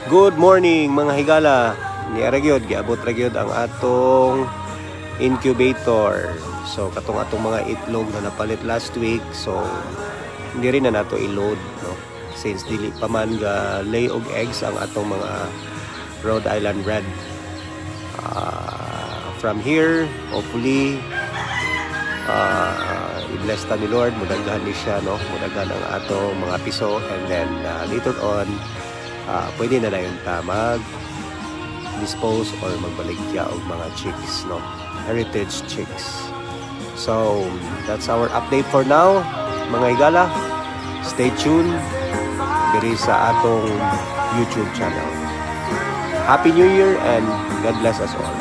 Good morning mga higala. Ni Aragyod, giabot ragyod ang atong incubator. So katong atong mga itlog na napalit last week. So hindi rin na nato i-load, no? Since dili pa man ga lay og eggs ang atong mga Rhode Island Red. From here, hopefully i-bless ta ni Lord, mudaghan ni siya, no? Mudaghan ang atong mga piso, and then later on pwede na dayon ta mag-dispose or magbaligya og mga chicks, no? Heritage chicks. So, that's our update for now, mga higala. Stay tuned diri sa atong YouTube channel. Happy New Year and God bless us all.